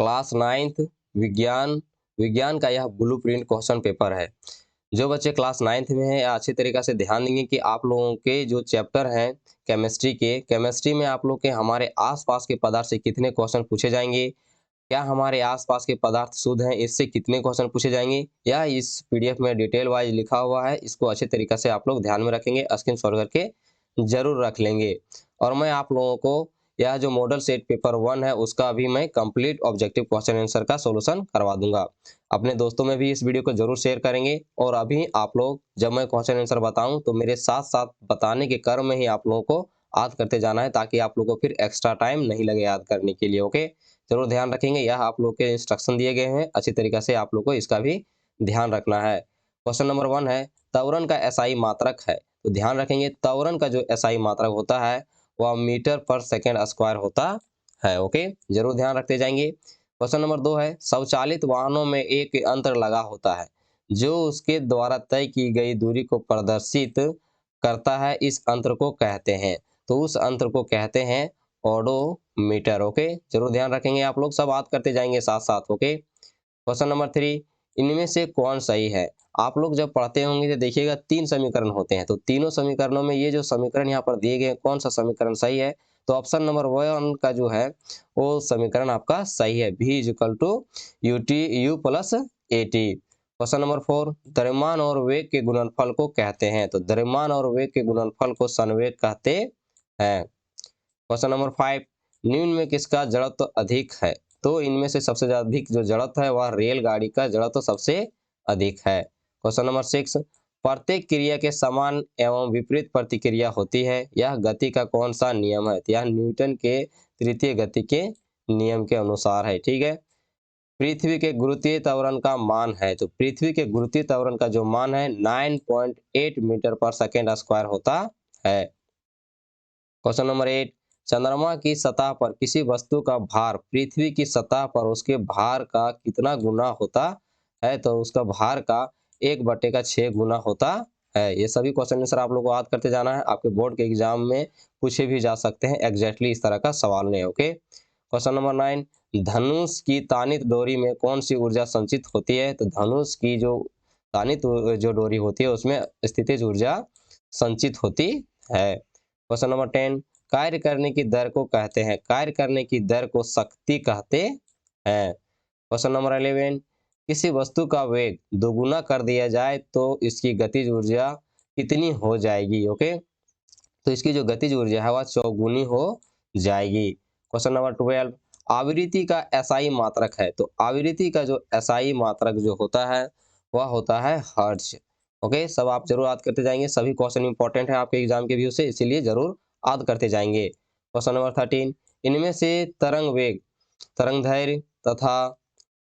Class 9th विज्ञान विज्ञान का यह ब्लूप्रिंट क्वेश्चन पेपर है। जो बच्चे क्लास 9th में हैं अच्छी तरीक़े से ध्यान देंगे कि आप लोगों के जो चैप्टर हैं केमिस्ट्री में आप लोग के हमारे आसपास के पदार्थ से कितने क्वेश्चन पूछे जाएंगे, क्या हमारे आसपास के पदार्थ शुद्ध हैं, इससे कितने क्वेश्चन पूछे जाएंगे, या इस पीडीएफ में डिटेल वाइज लिखा हुआ है। इसको अच्छे तरीक़े से आप लोग ध्यान में रखेंगे, स्क्रीनशॉट करके जरूर रख लेंगे। और मैं आप लोगों को यह जो मॉडल सेट पेपर 1 है उसका भी मैं कंप्लीट ऑब्जेक्टिव क्वेश्चन आंसर का सॉल्यूशन करवा दूंगा। अपने दोस्तों में भी इस वीडियो को जरूर शेयर करेंगे। और अभी आप लोग जब मैं क्वेश्चन आंसर बताऊं तो मेरे साथ साथ बताने के क्रम में ही आप लोगों को याद करते जाना है, ताकि आप लोगों को फिर एक्स्ट्रा टाइम नहीं लगे याद करने के लिए। ओके, जरूर ध्यान रखेंगे। यह आप लोग के इंस्ट्रक्शन दिए गए हैं, अच्छी तरीके से आप लोग को इसका भी ध्यान रखना है। क्वेश्चन नंबर 1 है त्वरण का एसआई मात्रक है। तो ध्यान रखेंगे त्वरण का जो एसआई मात्रक होता है वह मीटर पर सेकेंड स्क्वायर होता है। ओके, जरूर ध्यान रखते जाएंगे। क्वेश्चन नंबर 2 है स्वचालित वाहनों में एक यंत्र लगा होता है जो उसके द्वारा तय की गई दूरी को प्रदर्शित करता है, इस यंत्र को कहते हैं। तो उस यंत्र को कहते हैं ओडोमीटर। ओके, जरूर ध्यान रखेंगे। आप लोग सब याद करते जाएंगे साथ साथ। ओके, क्वेश्चन नंबर 3 इनमें से कौन सही है। आप लोग जब पढ़ते होंगे तो देखिएगा 3 समीकरण होते हैं, तो तीनों समीकरणों में ये जो समीकरण यहाँ पर दिए गए कौन सा समीकरण सही है, तो ऑप्शन नंबर 1 का जो है वो समीकरण आपका सही है, v equal to u plus at। Question number 4 द्रव्यमान और वेग के गुणनफल को कहते हैं। तो द्रव्यमान और वेग के गुणनफल को संवेग कहते हैं। क्वेश्चन नंबर 5 निम्न में किसका जड़त्व अधिक है। तो इनमें से सबसे अधिक जो जड़त्व है वह रेलगाड़ी का जड़त्व सबसे अधिक है। क्वेश्चन नंबर 6 प्रत्येक क्रिया के समान एवं विपरीत प्रतिक्रिया होती है, यह गति का कौन सा नियम है। यह न्यूटन के तृतीय गति के नियम के अनुसार है। ठीक है, पृथ्वी के गुरुत्वीय त्वरण का मान है। तो पृथ्वी के गुरुत्वीय त्वरण का जो मान है 9.8 मीटर पर सेकेंड स्क्वायर होता है। क्वेश्चन नंबर 8 चंद्रमा की सतह पर किसी वस्तु का भार पृथ्वी की सतह पर उसके भार का कितना गुना होता है। तो उसका भार का 1/6 गुना होता है। ये सभी क्वेश्चन आंसर आप लोग को याद करते जाना है, आपके बोर्ड के एग्जाम में पूछे भी जा सकते हैं। एग्जैक्टली इस तरह का सवाल नहीं। ओके, क्वेश्चन नंबर 9 धनुष की तानित डोरी में कौन सी ऊर्जा संचित होती है। तो धनुष की जो तानित जो डोरी होती है उसमें स्थितिज ऊर्जा संचित होती है। क्वेश्चन नंबर 10 कार्य करने की दर को कहते हैं। कार्य करने की दर को शक्ति कहते हैं। क्वेश्चन नंबर 11 किसी वस्तु का वेग दोगुना कर दिया जाए तो इसकी गतिज ऊर्जा कितनी हो जाएगी। ओके, तो इसकी जो गतिज ऊर्जा है वह चौगुनी हो जाएगी। क्वेश्चन नंबर 12 आवृत्ति का एसआई मात्रक है। तो आवृत्ति का जो एसआई मात्रक जो होता है वह होता है हर्ट्ज। ओके, सब आप जरूर याद करते जाएंगे, सभी क्वेश्चन इंपॉर्टेंट है आपके एग्जाम के व्यू से, इसीलिए जरूर याद करते जाएंगे। क्वेश्चन नंबर 13 इनमें से तरंग वेग तरंग दैर्घ्य तथा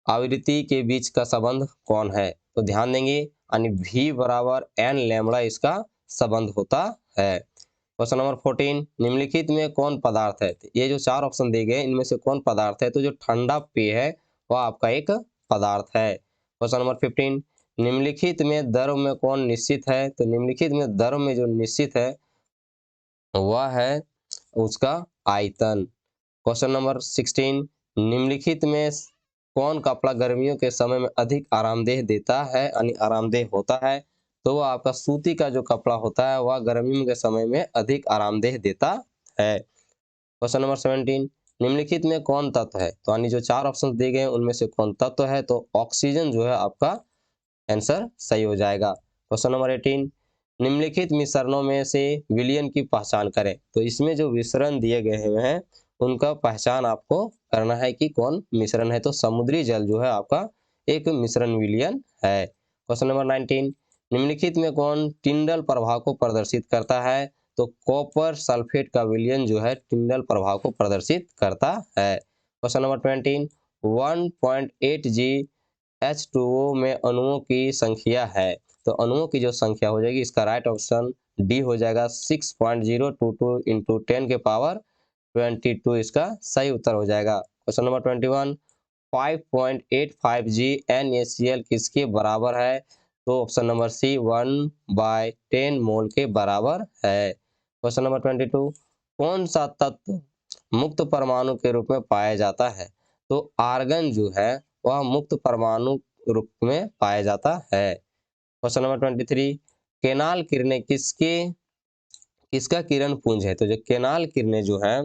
आवृत्ति के बीच का संबंध कौन है। तो ध्यान देंगे, यानी v बराबर n लैम्बडा इसका संबंध होता है। क्वेश्चन नंबर 14 निम्नलिखित में कौन पदार्थ है। ये जो 4 ऑप्शन दिए गए इनमें से कौन पदार्थ है। तो जो ठंडा पेय है वह आपका एक पदार्थ है। क्वेश्चन नंबर 15 निम्नलिखित में द्रव में कौन निश्चित है। तो निम्नलिखित में द्रव में जो निश्चित है वह है उसका आयतन। क्वेश्चन नंबर 16 निम्नलिखित में कौन कपड़ा गर्मियों के समय में अधिक आरामदेह देता है यानी आरामदेह होता है। तो वह आपका सूती का जो कपड़ा होता है वह गर्मियों के समय में अधिक आरामदेह देता है। क्वेश्चन नंबर 17 निम्नलिखित में कौन तत्व है। तो यानी जो 4 ऑप्शन दिए गए हैं उनमें से कौन तत्व है। तो ऑक्सीजन जो है आपका आंसर सही हो जाएगा। क्वेश्चन नंबर 18 निम्नलिखित मिश्रणों में से विलयन की पहचान करें। तो इसमें जो मिश्रण दिए गए हुए हैं उनका पहचान आपको करना है कि कौन मिश्रण है। तो समुद्री जल जो है आपका एक मिश्रण विलयन है। क्वेश्चन नंबर 19 निम्नलिखित में कौन टिंडल प्रभाव को प्रदर्शित करता है। तो कॉपर सल्फेट का विलयन जो है टिंडल प्रभाव को प्रदर्शित करता है। क्वेश्चन नंबर 20 1.8 G H2O में अणुओं की संख्या है। तो अणुओं की जो संख्या हो जाएगी इसका राइट ऑप्शन डी हो जाएगा। 6.022 इंटू 10 के पावर 22 इसका सही उत्तर हो जाएगा। क्वेश्चन नंबर 21 5.85 G NaCl किसके बराबर है। तो ऑप्शन नंबर सी 1/10 मोल के बराबर है। क्वेश्चन नंबर 22 कौन सा तत्व मुक्त परमाणु के रूप में पाया जाता है। तो आर्गन जो है वह मुक्त परमाणु रूप में पाया जाता है। क्वेश्चन नंबर 23, केनाल किरणें किसका किरण पुंज है? तो जो केनाल किरणें जो है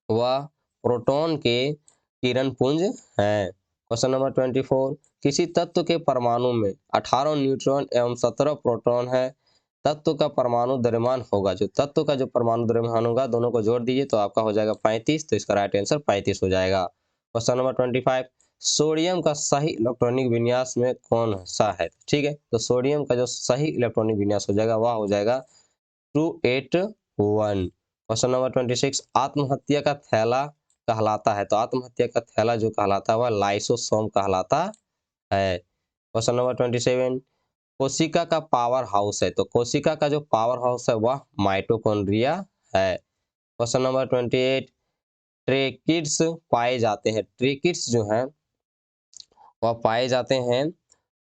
वह प्रोटॉन के किरण पुंज हैं। क्वेश्चन नंबर 24, किसी तत्व के परमाणु में 18 न्यूट्रॉन एवं 17 प्रोटॉन है, तत्व का परमाणु द्रव्यमान होगा। जो तत्व का जो परमाणु द्रव्यमान होगा दोनों को जोड़ दीजिए तो आपका हो जाएगा 35, तो इसका राइट आंसर 35 हो जाएगा। क्वेश्चन नंबर 25, सोडियम का सही इलेक्ट्रॉनिक विन्यास में कौन सा है? ठीक है, तो सोडियम का जो सही इलेक्ट्रॉनिक विन्यास हो जाएगा वह हो जाएगा 281। क्वेश्चन नंबर 26, आत्महत्या का थैला कहलाता है। तो आत्महत्या का थैला जो कहलाता है वह लाइसोसोम कहलाता है। क्वेश्चन नंबर 27, कोशिका का पावर हाउस है। तो कोशिका का जो पावर हाउस है वह माइटोकॉन्ड्रिया है। क्वेश्चन नंबर 28, ट्रेकिड्स पाए जाते हैं। ट्रेकिड्स जो हैं वह पाए जाते हैं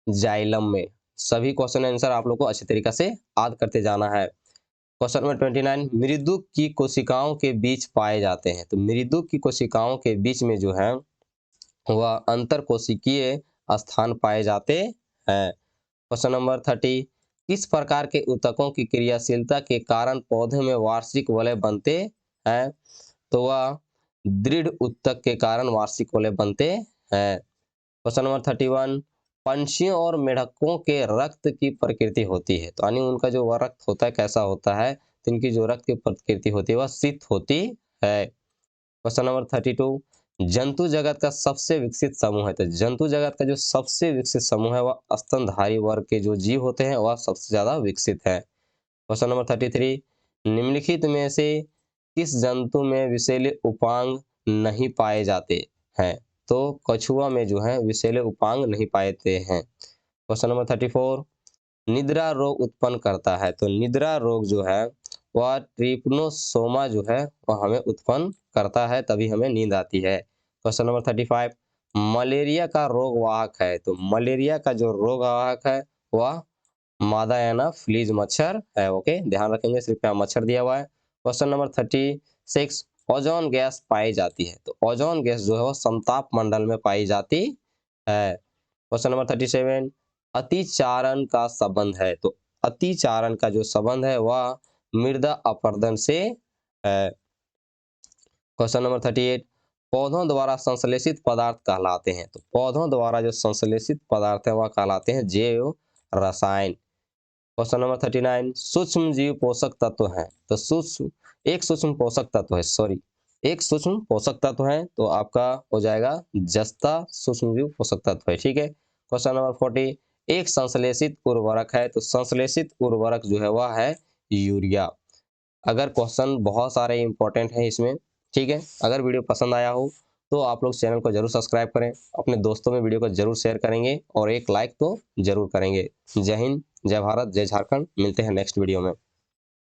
जाइलम में। सभी क्वेश्चन आंसर आप लोग को अच्छी तरीके से याद करते जाना है। क्वेश्चन नंबर 29, मृदुक की कोशिकाओं के बीच पाए जाते हैं। तो मृदुक की कोशिकाओं के बीच में जो है वह अंतर कोशिकीय स्थान पाए जाते हैं। क्वेश्चन नंबर 30, किस प्रकार के ऊतकों की क्रियाशीलता के कारण पौधे में वार्षिक वलय बनते हैं? तो वह दृढ़ ऊतक के कारण वार्षिक वलय बनते हैं। क्वेश्चन नंबर 31, पंछियों और मेढकों के रक्त की प्रकृति होती है। तो यानी उनका जो वह रक्त होता है कैसा होता है? तो इनकी जो रक्त की प्रकृति होती है वह शीत होती है। क्वेश्चन नंबर 32, जंतु जगत का सबसे विकसित समूह है। तो जंतु जगत का जो सबसे विकसित समूह है वह स्तनधारी वर्ग के जो जीव होते हैं वह सबसे ज्यादा विकसित है। क्वेश्चन नंबर 33, निम्नलिखित में से किस जंतु में विषैले उपांग नहीं पाए जाते हैं? तो कछुआ में जो है विषैले उपांग नहीं पाते हैं। क्वेश्चन नंबर 34, निद्रा रोग उत्पन्न करता है। तो निद्रा रोग जो है वह ट्रिपनोसोमा जो है वह हमें उत्पन्न करता है, तभी हमें नींद आती है। क्वेश्चन नंबर 35, मलेरिया का रोग वाहक है। तो मलेरिया का जो रोग वाहक है वह मादा याना फ्लीज मच्छर है। ओके, ध्यान रखेंगे, सिर्फ यहाँ मच्छर दिया हुआ है। क्वेश्चन नंबर 36, ओजोन गैस पाई जाती है। तो ओजोन गैस जो है वो समताप मंडल में पाई जाती है। क्वेश्चन नंबर 37, अतिचारण का संबंध है। तो अतिचारण का जो संबंध है वह मृदा अपरदन से है। क्वेश्चन नंबर 38, पौधों द्वारा संश्लेषित पदार्थ कहलाते हैं। तो पौधों द्वारा जो संश्लेषित पदार्थ है वह कहलाते हैं जैव रसायन। क्वेश्चन नंबर 39, सूक्ष्म जीव पोषक तत्व हैं। तो एक सूक्ष्म पोषक तत्व है, एक सूक्ष्म पोषक तत्व है, तो आपका हो जाएगा जस्ता सूक्ष्म जीव पोषक तत्व है। ठीक है। क्वेश्चन नंबर 40, एक संश्लेषित उर्वरक है। तो संश्लेषित उर्वरक जो है वह है यूरिया। अगर क्वेश्चन बहुत सारे इंपॉर्टेंट हैं इसमें, ठीक है। अगर वीडियो पसंद आया हो तो आप लोग चैनल को जरूर सब्सक्राइब करें, अपने दोस्तों में वीडियो को जरूर शेयर करेंगे और एक लाइक तो जरूर करेंगे। जय हिंद, जय भारत, जय झारखंड। मिलते हैं नेक्स्ट वीडियो में।